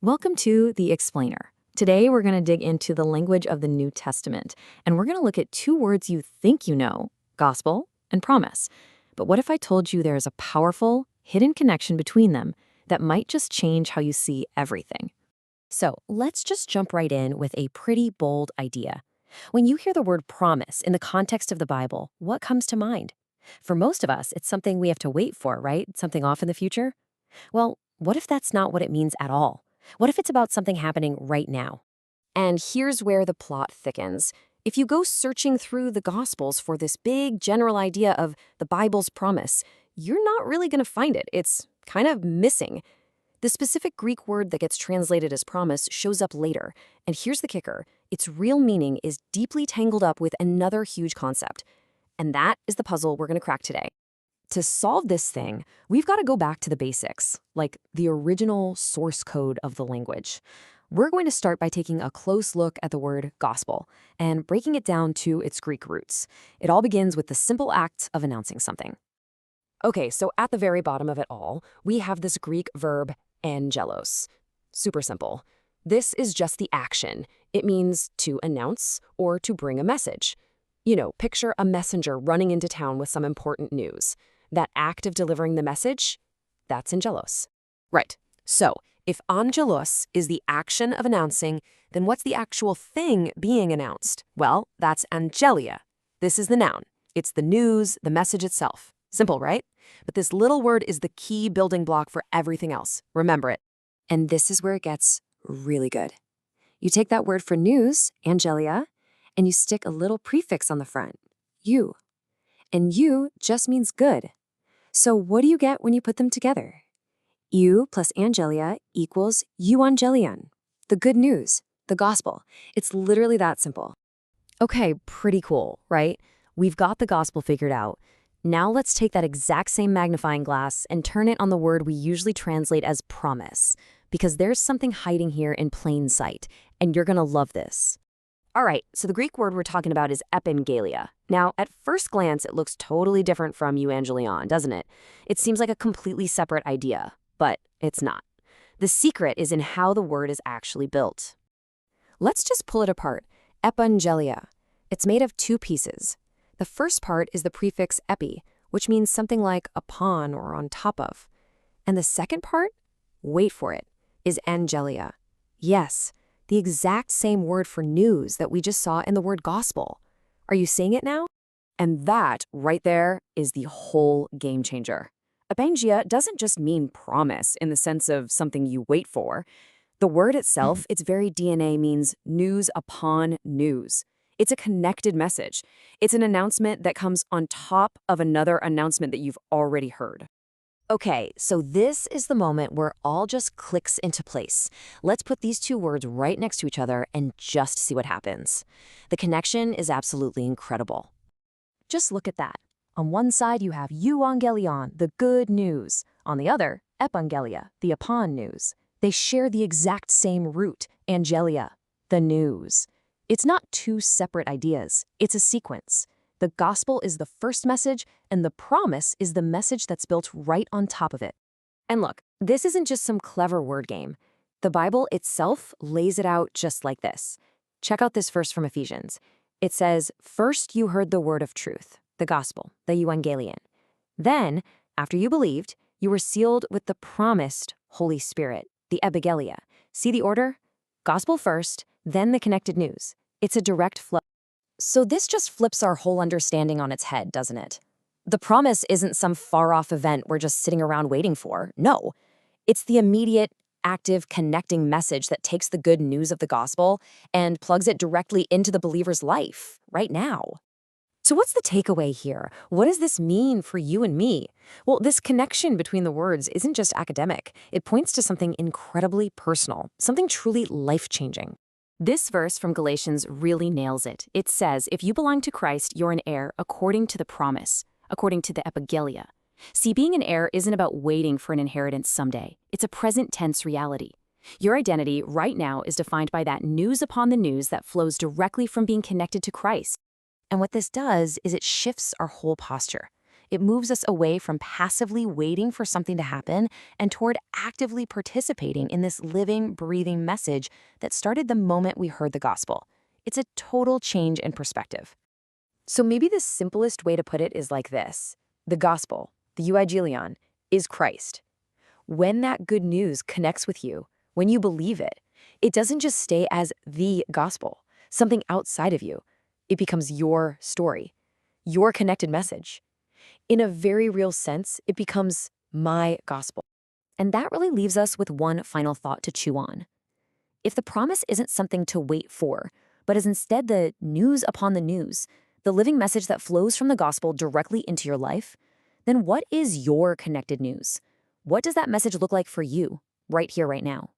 Welcome to The Explainer. Today we're going to dig into the language of the New Testament, and we're going to look at two words you think you know, gospel and promise. But what if I told you there is a powerful, hidden connection between them that might just change how you see everything? So let's just jump right in with a pretty bold idea. When you hear the word promise in the context of the Bible, what comes to mind? For most of us, it's something we have to wait for, right? Something off in the future? Well, what if that's not what it means at all? What if it's about something happening right now? And here's where the plot thickens. If you go searching through the Gospels for this big general idea of the Bible's promise, you're not really going to find it. It's kind of missing. The specific Greek word that gets translated as promise shows up later. And here's the kicker. Its real meaning is deeply tangled up with another huge concept. And that is the puzzle we're going to crack today. To solve this thing, we've got to go back to the basics, like the original source code of the language. We're going to start by taking a close look at the word gospel and breaking it down to its Greek roots. It all begins with the simple act of announcing something. Okay, so at the very bottom of it all, we have this Greek verb angelos. Super simple. This is just the action. It means to announce or to bring a message. You know, picture a messenger running into town with some important news. That act of delivering the message, that's angelos. Right. So, if angelos is the action of announcing, then what's the actual thing being announced? Well, that's angelia. This is the noun. It's the news, the message itself. Simple, right? But this little word is the key building block for everything else. Remember it. And this is where it gets really good. You take that word for news, angelia, and you stick a little prefix on the front, you. And you just means good. So what do you get when you put them together? You plus angelia equals euangelion, the good news, the gospel. It's literally that simple. Okay, pretty cool, right? We've got the gospel figured out. Now let's take that exact same magnifying glass and turn it on the word we usually translate as promise, because there's something hiding here in plain sight, and you're gonna love this. All right, so the Greek word we're talking about is Epaggelia. Now, at first glance, it looks totally different from Euaggelion, doesn't it? It seems like a completely separate idea, but it's not. The secret is in how the word is actually built. Let's just pull it apart. Epaggelia. It's made of two pieces. The first part is the prefix epi, which means something like upon or on top of. And the second part, wait for it, is angelia. Yes, the exact same word for news that we just saw in the word gospel. Are you seeing it now? And that, right there, is the whole game changer. Epaggelia doesn't just mean promise in the sense of something you wait for. The word itself, its very DNA means news upon news. It's a connected message. It's an announcement that comes on top of another announcement that you've already heard. Okay, so this is the moment where all just clicks into place. Let's put these two words right next to each other and just see what happens. The connection is absolutely incredible. Just look at that. On one side, you have Euaggelion, the good news. On the other, Epaggelia, the upon news. They share the exact same root, angelia, the news. It's not two separate ideas. It's a sequence. The gospel is the first message, and the promise is the message that's built right on top of it. And look, this isn't just some clever word game. The Bible itself lays it out just like this. Check out this verse from Ephesians. It says, "First you heard the word of truth, the gospel, the Euaggelion. Then, after you believed, you were sealed with the promised Holy Spirit, the Epaggelia." See the order? Gospel first, then the connected news. It's a direct flow. So this just flips our whole understanding on its head, doesn't it? The promise isn't some far-off event we're just sitting around waiting for. No, it's the immediate, active, connecting message that takes the good news of the gospel and plugs it directly into the believer's life, right now. So what's the takeaway here? What does this mean for you and me? Well, this connection between the words isn't just academic. It points to something incredibly personal, something truly life-changing. This verse from Galatians really nails it. It says, if you belong to Christ, you're an heir according to the promise, according to the Epaggelia. See, being an heir isn't about waiting for an inheritance someday. It's a present tense reality. Your identity right now is defined by that news upon the news that flows directly from being connected to Christ. And what this does is it shifts our whole posture. It moves us away from passively waiting for something to happen and toward actively participating in this living, breathing message that started the moment we heard the gospel. It's a total change in perspective. So maybe the simplest way to put it is like this. The gospel, the Euaggelion, is Christ. When that good news connects with you, when you believe it, it doesn't just stay as the gospel, something outside of you. It becomes your story, your connected message. In a very real sense, it becomes my gospel. And that really leaves us with one final thought to chew on. If the promise isn't something to wait for, but is instead the news upon the news, the living message that flows from the gospel directly into your life, then what is your connected news? What does that message look like for you, right here, right now?